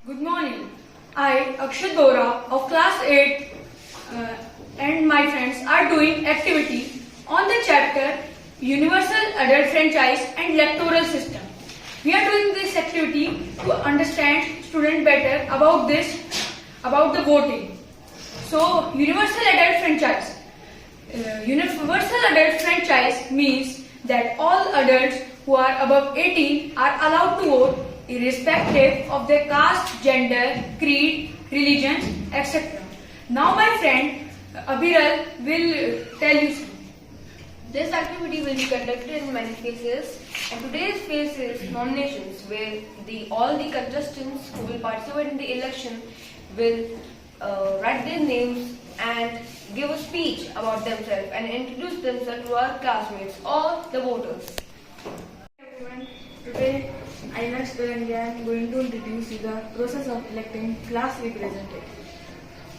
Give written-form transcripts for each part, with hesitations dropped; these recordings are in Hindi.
Good morning. I, Akshat Bora of class 8 and my friends are doing activity on the chapter Universal Adult Franchise and Electoral System. We are doing this activity to understand students better about the voting. So, Universal Adult Franchise. Universal Adult Franchise means that all adults who are above 18 are allowed to vote irrespective of their caste, gender, creed, religions, etc. Now my friend Abhiral will tell you something. This activity will be conducted in many phases, and today's phase is nominations, where all the contestants who will participate in the election will write their names and give a speech about themselves and introduce themselves to our classmates or the voters. Everyone, today I am Student and going to introduce you the process of electing class representative.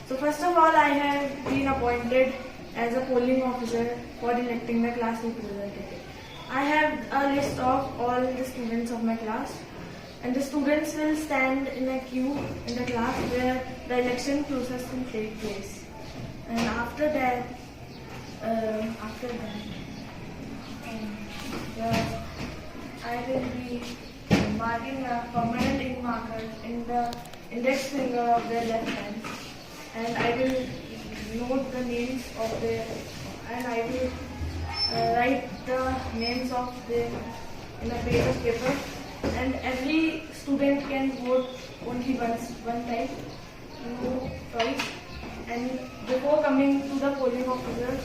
So first of all, I have been appointed as a polling officer for electing the class representative. I have a list of all the students of my class, and the students will stand in a queue in the class where the election process will take place. And after that, I will be marking a permanent ink marker in the index finger of their left hand, and I will note the names of their, and I will write the names of them in a page of paper. And every student can vote only one time, no twice. And before coming to the polling officer,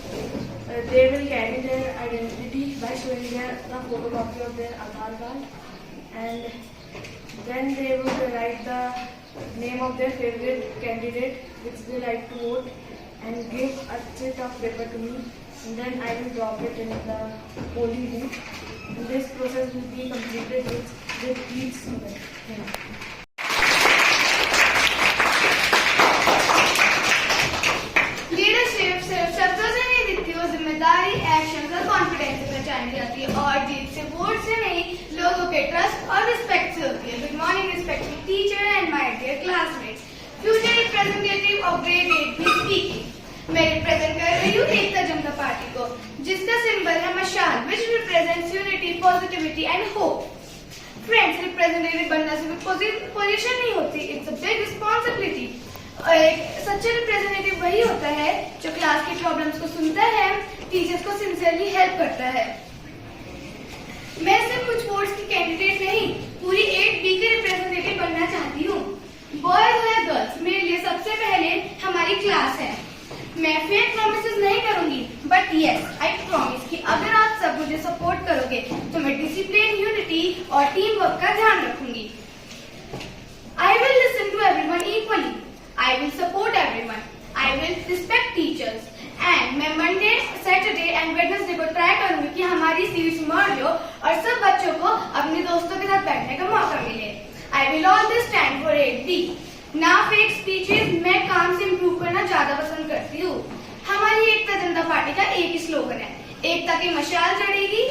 they will carry their identity by showing the photocopy of their Aadhaar card, and then they will write the name of their favorite candidate which they like to vote and give a sheet of paper to me, and then I will drop it in the polling booth. And this process will be completed with each student. Thank you. Leadership सिर्फ शब्दों से नहीं दिखती, वो जिम्मेदारी, एक्शन और कॉन्फिडेंस से पहचानी जाती है, और जीत से वोट से नहीं, लोगों के ट्रस्ट और रिस्पेक्ट से होती है. Good morning respected teacher and my dear classmates. Future representative of grade 8 में स्पीकिंग. मैं रिप्रेजेंट कर रही हूँ एकता जनता पार्टी को, जिसका सिंबल है मशाल, विच represents unity, positivity and hope. Friends, representative बनना सिर्फ पोजीशन नहीं होती, इट्स अ बिग रिस्पॉन्सिबिलिटी. एक सच्चा रिप्रेजेंटेटिव वही होता है जो क्लास की प्रॉब्लम्स को सुनता है, टीचर्स को सिंसियरली हेल्प करता है. मैं सिर्फ कुछ बोर्ड्स की कैंडिडेट नहीं, पूरी 8B के रिप्रेजेंटेटिव बनना चाहती हूँ. बॉयज या गर्ल्स, मेरे लिए सबसे पहले हमारी क्लास है. मैं फेक प्रॉमिसेस नहीं करूंगी, बट यस आई प्रॉमिस कि अगर आप सब मुझे सपोर्ट करोगे तो मैं डिसिप्लिन, यूनिटी और टीम वर्क का ध्यान रखूंगी. I will listen to everyone equally. I will support everyone. I will respect teachers. And मैं मंडे, सैटरडे एंड वेडनेसडे को ट्राई करूंगी कि हमारी सीट्स मर्ज हो और सब बच्चों को अपने दोस्तों के साथ बैठने का मौका मिले. I will always stand for 8B. ना फेक स्पीचेस, मैं काम से इम्प्रूव करना ज्यादा पसंद करती हूँ. हमारी एकता जनता पार्टी का एक ही स्लोगन है, एकता की मशाल जलेगी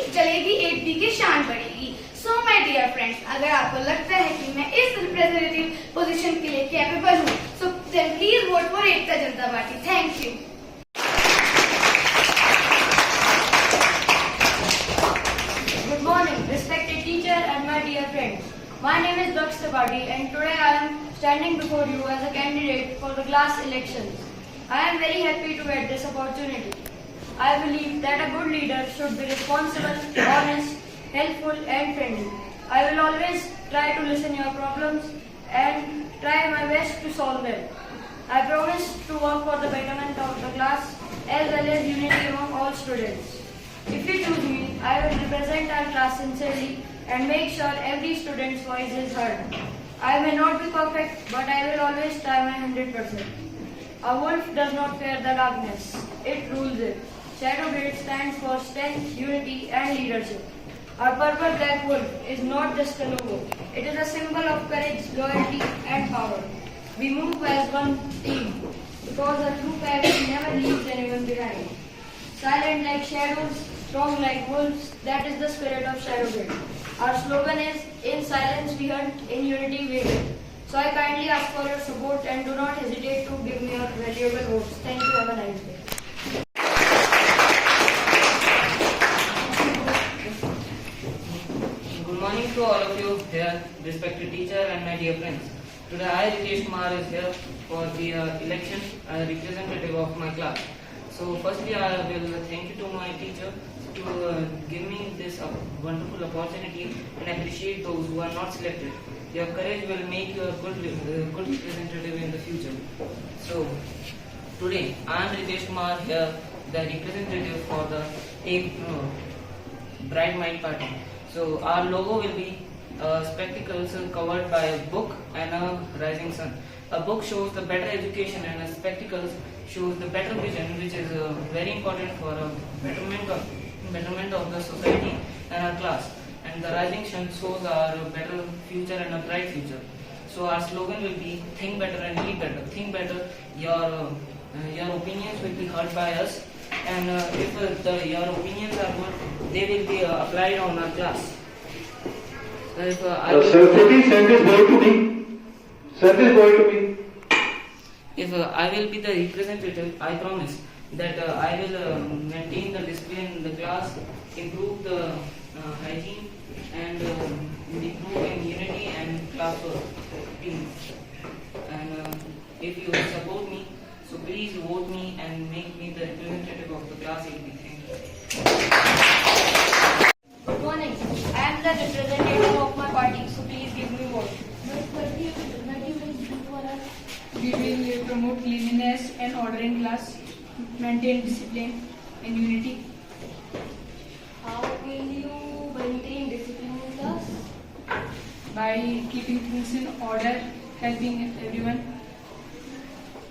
8B की शान बढ़ेगी. सो माय डियर फ्रेंड्स, अगर आपको लगता है कि मैं इस रिप्रेजेंटेटिव पोजीशन के लिए कैपेबल हूँ, so then please vote for Ekta Janta Party. Thank you. Good morning, respected teacher and my dear friends. My name is Daksh Tripathi and today I am standing before you as a candidate for the class elections. I am very happy to get this opportunity. I believe that a good leader should be responsible, honest, helpful and friendly. I will always try to listen your problems and try my best to solve them. I promise to work for the betterment of the class as well as unity among all students. If you choose me, I will represent our class sincerely and make sure every student's voice is heard. I may not be perfect, but I will always try my 100%. A wolf does not fear the darkness, it rules it. Shadow Gate stands for strength, unity and leadership. Our purple black wolf is not just a logo, it is a symbol of courage, loyalty and power. We move as one team because a true family never leaves anyone behind. Silent like shadows, strong like wolves, that is the spirit of Shadowgate. Our slogan is, in silence we hunt, in unity we live. So I kindly ask for your support and do not hesitate to give me your valuable votes. Thank you. Have a nice day. Good morning to all of you here, respected teacher and my dear friends. Today I, Ritesh Kumar, is here for the election as representative of my class. So firstly I will thank you to my teacher to give me this wonderful opportunity and appreciate those who are not selected. Your courage will make you a good representative in the future. So today I am Ritesh Kumar here, the representative for the Bright Mind Party. So our logo will be spectacles covered by a book and a rising sun. A book shows the better education and a spectacles shows the better vision, which is very important for a betterment of the society and our class. And the rising sun shows our better future and a bright future. So our slogan will be think better and lead better. Think better. Your opinions will be heard by us, and if your opinions are good, they will be applied on our class. So if send this boy to me. Send this boy to me. If I will be the representative, I promise that I will maintain the discipline in the class, improve the hygiene, and improve in unity and class team. And if you support me, so please vote me and make me the representative of the class 8B. Thank you. Good morning. I am the representative of my party, so please give me vote. We will promote cleanliness and order in class, maintain discipline and unity. How will you maintain discipline in class? By keeping things in order, helping everyone.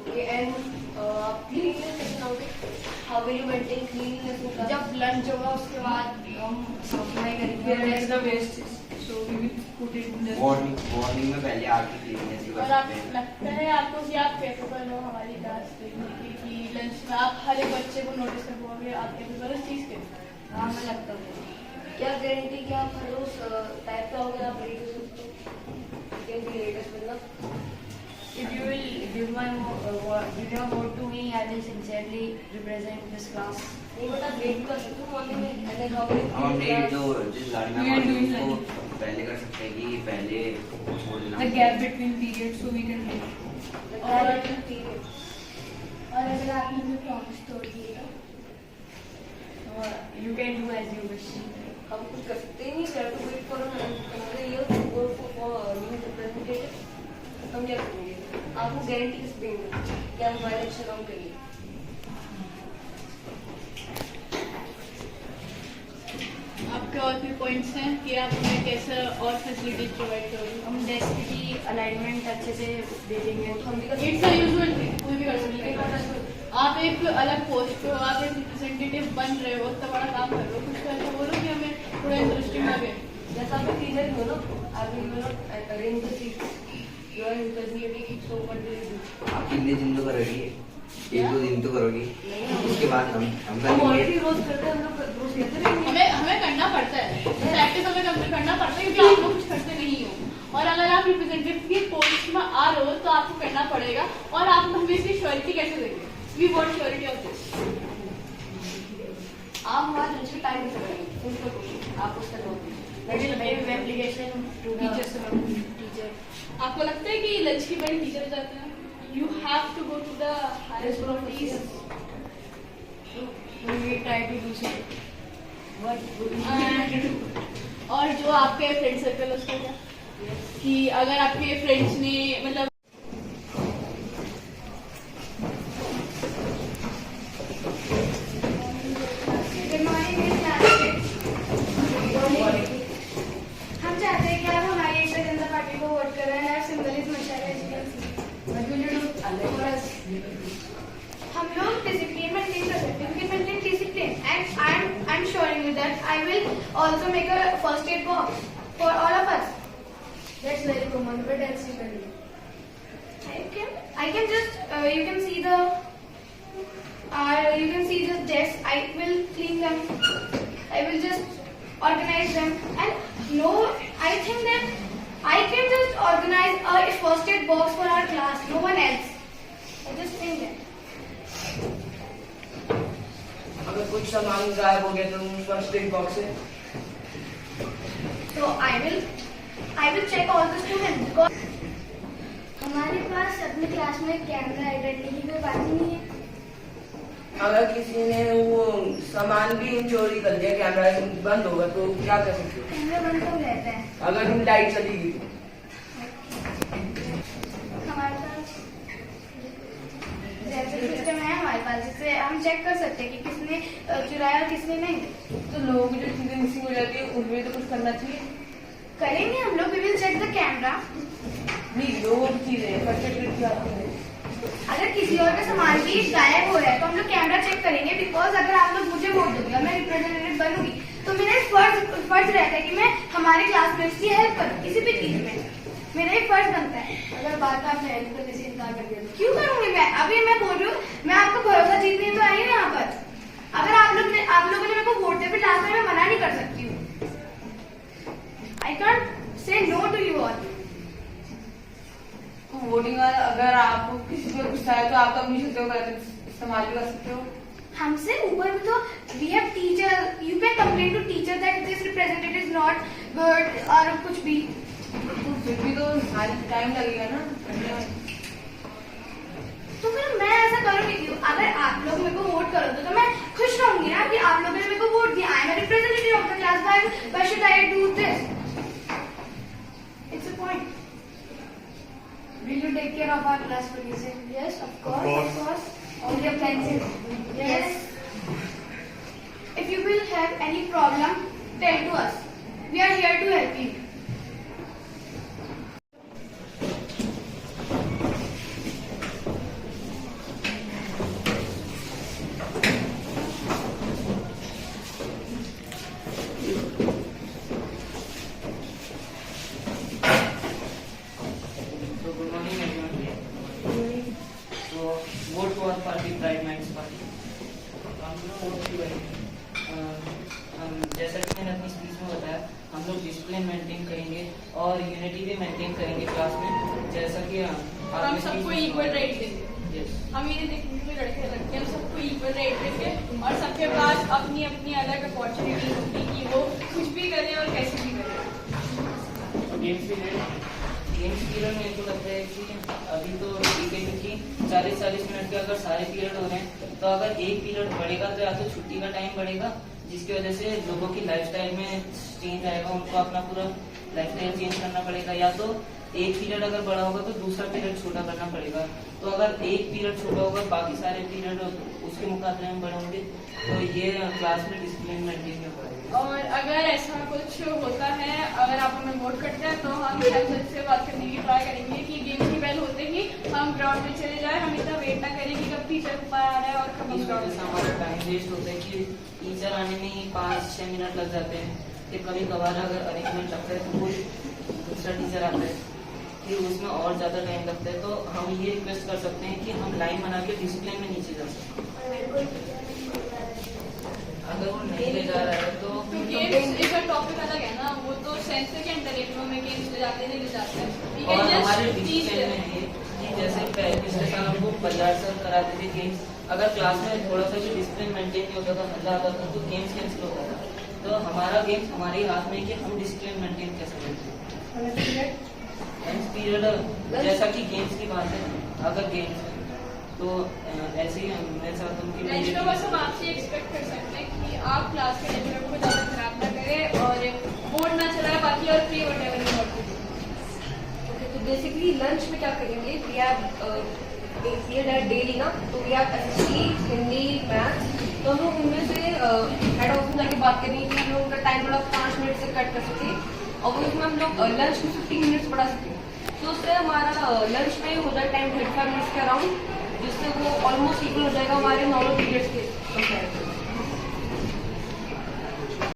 Okay, and cleanliness is something. How will you maintain cleanliness in class? जब लंच होगा उसके बाद हम सफाई Where करेंगे. is the waste? So we will put it in the morning में पहले आके क्लीननेस और आप लगता है आपको कि आप कैपेबल हो हमारी क्लास देखने की लंच में आप हर एक बच्चे को नोटिस कर पाओगे आप कैपेबल हो इस चीज़ के हाँ मैं लगता हूँ. क्या गारंटी कि आप हर रोज टाइप पे होगे आप रेडी हो सकते हो कैन बी लेटेस्ट मतलब If you will give your vote to me, I will sincerely represent this class. नहीं बट आप रेडी कर सकते हो मॉर्निंग में एंड देन हाउ विल हम डेट जो जिस गाड़ी में We are हम doing उसको that. पहले कर सकते हैं कि पहले छोड़ देना the gap between periods, so we can do. और अगर आपने भी प्रॉमिस तोड़ दिए You can do as you wish. हम कुछ कर सकते ही नहीं sir to wait for another year to go for new representative हम क्या करेंगे आपको गारंटी किस देंगे कि हम हमारे अच्छे काम करेंगे आपके और भी पॉइंट्स हैं कि आप हमें कैसे और फैसिलिटीज प्रोवाइड करोगे हम डेस्क की अलाइनमेंट अच्छे से दे देंगे. हम भी कर इट्स अ यूजुअल थिंग कोई भी कर सकते हैं आप एक अलग पोस्ट पे हो आप एक रिप्रेजेंटेटिव बन रहे हो इतना बड़ा काम कर रहे हो कुछ तो ऐसा बोलो कि हमें थोड़ा इंटरेस्टिंग लगे जैसा आप टीचर हो ना आप you not arrange the seats you are representative so what will you do आप कितने दिन तो करोगी एक दो दिन तो करोगी उसके बाद हम हम करेंगे ऑलरेडी रोज करते हैं हम लोग रोज करते रहेंगे हमें करना पड़ता है प्रैक्टिस हमें कंप्लीट करना पड़ता है क्योंकि आप लोग कुछ करते नहीं हो और अगर आप रिप्रेजेंटेटिव की पोस्ट में आ रहे हो तो आपको करना पड़ेगा और आप हमें इसकी श्योरिटी कैसे देंगे we want surety of this आप हमारे लंच में टाइम कैसे करेंगे सिंपल क्वेश्चन आप उसका जवाब That will make application to the teacher. आपको लगता है कि लंच की बड़ी टीचर हो जाते हैं you have to go to the higher properties We try to do so. और जो आपके फ्रेंड सर्कल है उसका क्या कि अगर आपके फ्रेंड्स ने मतलब Good morning, Miss Classmates. हम चाहते हैं कि आप हमारी एकता जनता पार्टी को वोट करें और सिंबल इज मशाला education. What will you do? For us. हम लोग डिसिप्लिन मेंटेन कर सकते हैं. We can maintain discipline, and I'm assuring you that I will also make a first aid box for all of us. That's very common but else you can do I can just you can see the desks. I will clean them. I will just organize them. And no, I think that I can just organize a first aid box for our class, no one else. I just think that. अगर कुछ सामान गायब हो गया तो फर्स्ट एड बॉक्स है. So I will check all the students because हमारे पास अपनी क्लास में कैमरा है, डरने की कोई बात ही नहीं है. अगर किसी ने वो सामान भी चोरी कर लिया, कैमरा बंद होगा तो क्या कर सकते हो? कैमरा बंद तो रहता है. अगर हम लाइट चली गई तो हमारे पास जैसे सिस्टम है हमारे पास, जिससे हम चेक कर सकते हैं कि किसने चुराया और किसने नहीं. तो लोगों की जो चीजें मिसिंग हो जाती है उनमें तो कुछ करना चाहिए. करेंगे हम लोग. We will check the camera. नहीं, लोगों की चीजें फर्स्ट एड किट आती है. अगर किसी और का सामान भी गायब हो रहा है तो हम लोग कैमरा चेक करेंगे. बिकॉज अगर आप लोग मुझे वोट दोगे और मैं रिप्रेजेंटेटिव बनूंगी तो मेरा फर्ज रहता है कि मैं हमारे क्लासमेट्स की हेल्प करूँ किसी भी चीज में. मेरा एक फर्ज बनता है. अगर बात में आपने हेल्प करने से इनकार कर दिया तो क्यों करूंगी मैं? अभी मैं बोल रही हूँ, मैं आपका भरोसा जीतने तो आई हूँ यहाँ पर. अगर आप लोगों ने मेरे को वोट दे फिर लास्ट में मैं मना नहीं कर सकती हूँ. I can't say no to you all. Voting अगर आपको किसी को गुस्सा है तो आप तो अपनी शक्तियों का इस्तेमाल भी कर सकते हो. हमसे ऊपर भी तो we have teacher. You can complain to teacher that this representative is not good और कुछ भी. तो फिर भी तो टाइम लगेगा ना. तो फिर मैं ऐसा करूंगी क्यों? अगर आप लोग मेरे को वोट करोगे तो मैं खुश रहूंगी ना कि आप लोगों ने मेरे को वोट दिया. I am a representative of the class. Why should I do this? It's a point. will you take care of our class police? Yes, of course. All your plans? Yes. If you will have any problem, tell to us. We are here to help you. So good morning everyone. So vote for party Pride Minds party. हम लोग वोट की जैसा कि मैंने अपनी स्पीच में बताया, हम लोग डिसिप्लिन मेंटेन करेंगे और यूनिटी भी मेंटेन करेंगे क्लास में. जैसा कि और हम सबको इक्वल राइट देंगे. Yes. हम ये नहीं देखेंगे कि लड़के लड़के, हम सबको इक्वल राइट देंगे और सबके पास अपनी अपनी अलग अपॉर्चुनिटी होगी कि वो कुछ भी करें और कैसे भी करें. गेम्स पीरियड मेरे को लगता है कि अभी तो ठीक है, क्योंकि 40-40 मिनट के अगर सारे पीरियड हो रहे हैं तो अगर एक पीरियड बढ़ेगा तो या तो छुट्टी का टाइम बढ़ेगा, जिसकी वजह से लोगों की लाइफस्टाइल में चेंज आएगा. उनको अपना पूरा लाइफस्टाइल चेंज करना पड़ेगा. या तो एक पीरियड अगर बड़ा होगा तो दूसरा पीरियड छोटा करना पड़ेगा. तो अगर एक पीरियड छोटा होगा बाकी सारे पीरियड उसके मुकाबले में बड़े होंगे तो ये क्लास में डिसिप्लिन मेंटेन कर पाएंगे. और अगर ऐसा कुछ होता है, अगर आप हमें वोट करते हैं तो हम हेल्थ से बात करने की ट्राई करेंगे कि गेम की बेल होते ही हम ग्राउंड में चले जाए. हम इतना वेट ना करें कि कब टीचर ऊपर आ रहा है और कब इस वजह से हमारा टाइम वेस्ट होता है कि टीचर आने में ही 5-6 मिनट लग जाते हैं. कि कभी कभार अगर अरेंजमेंट लगता है तो कोई दूसरा टीचर आता है कि उसमें और ज्यादा टाइम लगता है. तो हम ये रिक्वेस्ट कर सकते हैं कि हम लाइन बना के डिसिप्लिन में नीचे जा सकते. अगर वो नहीं ले जा रहा है तो गेम्स इसका टॉपिक अलग है ना. वो तो सेंसर के अंदर है में गेम्स ले जाते नहीं ले जाते हैं. और हमारे डिसिप्लिन में है कि जैसे पिछले साल हमको बाजार से कराते थे गेम्स. अगर क्लास में थोड़ा सा भी डिसिप्लिन मेंटेन नहीं होता था, हल्ला आता था तो गेम्स कैंसिल होता था. तो हमारा गेम्स हमारे हाथ में है कि हम डिसिप्लिन मेंटेन कैसे करते हैं. गेम्स पीरियड जैसा कि गेम्स की बात है, अगर गेम्स है तो ऐसे ही मेरे साथ उनकी लंच में बस हम आपसे एक्सपेक्ट कर सकते हैं कि आप क्लास के लेक्चर को ज़्यादा खराब ना करें और बोर्ड ना चलाए बाकी और play whatever you want to do. Okay, तो बेसिकली लंच में क्या करेंगे? वी हैव पीरियड है डेली ना, तो we have SST, Hindi, maths. तो हम लोग उनमें से हेड ऑफिस में जाके बात करेंगे कि हम लोग उनका टाइम थोड़ा 5 मिनट से कट कर सकते हैं और वो उसमें हम लोग लंच में 15 मिनट्स बढ़ा सकते हैं. तो उससे हमारा लंच में हो जाए टाइम 35 मिनट्स के अराउंड, जिससे वो ऑलमोस्ट इक्वल हो जाएगा हमारे नॉर्मल पीरियड्स के कंपेयर.